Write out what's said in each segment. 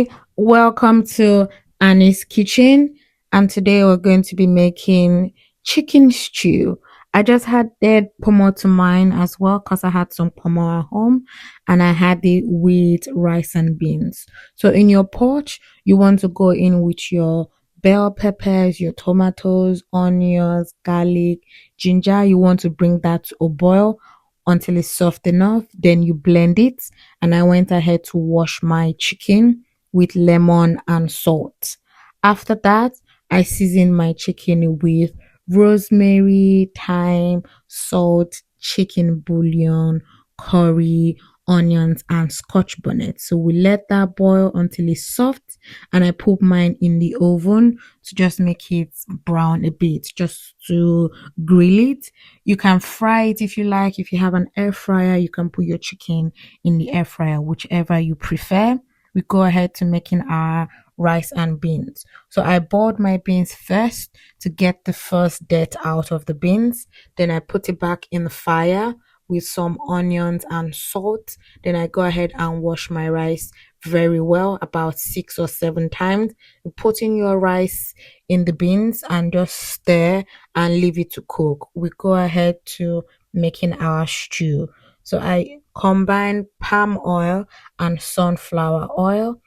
Hi, welcome to Annie's Kitchen. And today we're going to be making chicken stew. I just had that pomo to mine as well because I had some pomo at home and I had it with rice and beans. So in your pot, you want to go in with your bell peppers, your tomatoes, onions, garlic, ginger. You want to bring that to a boil until it's soft enough. Then you blend it, and I went ahead to wash my chicken with lemon and salt. After that, I seasoned my chicken with rosemary, thyme, salt, chicken bouillon, curry, onions, and scotch bonnet. So we let that boil until it's soft, and I put mine in the oven to just make it brown a bit, just to grill it. You can fry it if you like. If you have an air fryer, you can put your chicken in the air fryer, whichever you prefer. We go ahead to making our rice and beans. So I boiled my beans first to get the first dirt out of the beans. Then I put it back in the fire with some onions and salt. Then I go ahead and wash my rice very well, about 6 or 7 times. You put in your rice in the beans and just stir and leave it to cook. We go ahead to making our stew. So I combine palm oil and sunflower oil,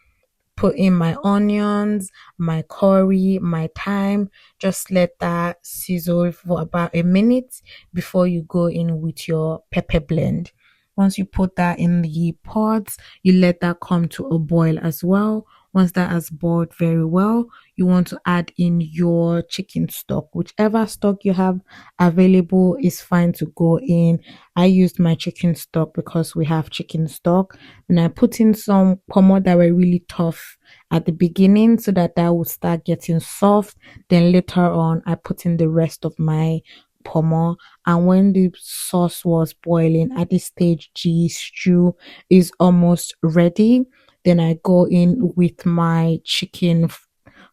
put in my onions, my curry, my thyme. Just let that sizzle for about a minute before you go in with your pepper blend. Once you put that in the pot, you let that come to a boil as well. Once that has boiled very well, you want to add in your chicken stock. Whichever stock you have available is fine to go in. I used my chicken stock because we have chicken stock, and I put in some pomo that were really tough at the beginning so that that would start getting soft. Then later on, I put in the rest of my pomo, and when the sauce was boiling at this stage, the stew is almost ready. Then I go in with my chicken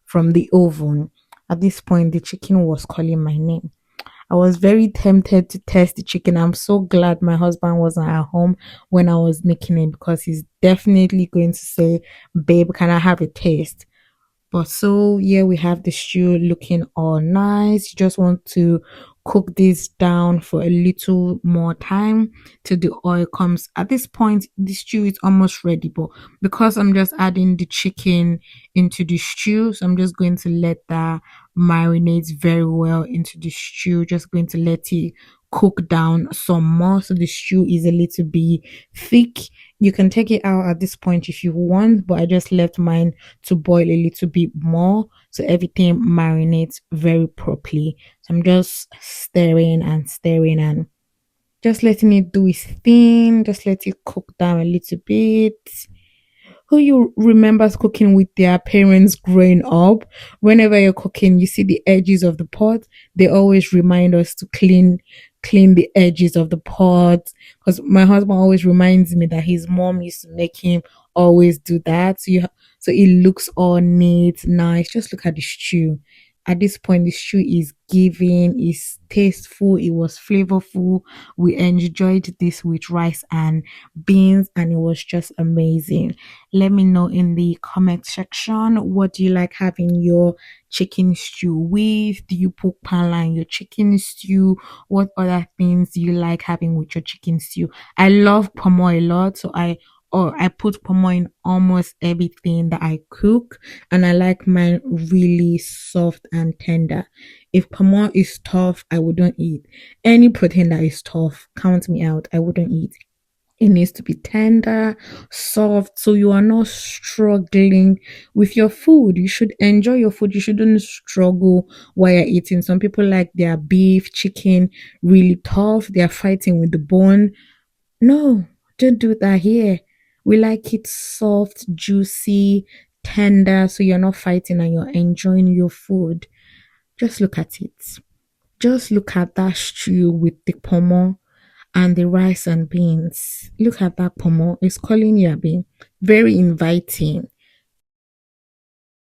from the oven. At this point, the chicken was calling my name. I was very tempted to test the chicken. I'm so glad my husband wasn't at home when I was making it, because he's definitely going to say, "Babe, can I have a taste?" But so yeah, we have the stew looking all nice. You just want to cook this down for a little more time till the oil comes. At this point, the stew is almost ready, but because I'm just adding the chicken into the stew, so I'm just going to let that marinate very well into the stew. Just going to let it cook down some more so the stew is a little bit thick. You can take it out at this point if you want, but I just left mine to boil a little bit more so everything marinates very properly. So I'm just stirring and stirring and just letting it do its thing, just let it cook down a little bit. Who you remembers cooking with their parents growing up? Whenever you're cooking, you see the edges of the pot. They always remind us to clean the edges of the pot, because my husband always reminds me that his mom used to make him always do that. So it looks all neat, nice. Just look at the stew. At this point, the stew is giving, is tasteful, it was flavorful. We enjoyed this with rice and beans, and it was just amazing. Let me know in the comment section, what do you like having your chicken stew with? Do you put panla in your chicken stew? What other things do you like having with your chicken stew? I love pomo a lot, so I put pomo in almost everything that I cook, and I like mine really soft and tender. If pomo is tough, I wouldn't eat. Any protein that is tough, count me out. I wouldn't eat. It needs to be tender, soft, so you are not struggling with your food. You should enjoy your food. You shouldn't struggle while you're eating. Some people like their beef, chicken really tough. They are fighting with the bone. No, don't do that here. We like it soft, juicy, tender, so you're not fighting and you're enjoying your food. Just look at it. Just look at that stew with the pomo and the rice and beans. Look at that pomo. It's calling you a bean. Very inviting.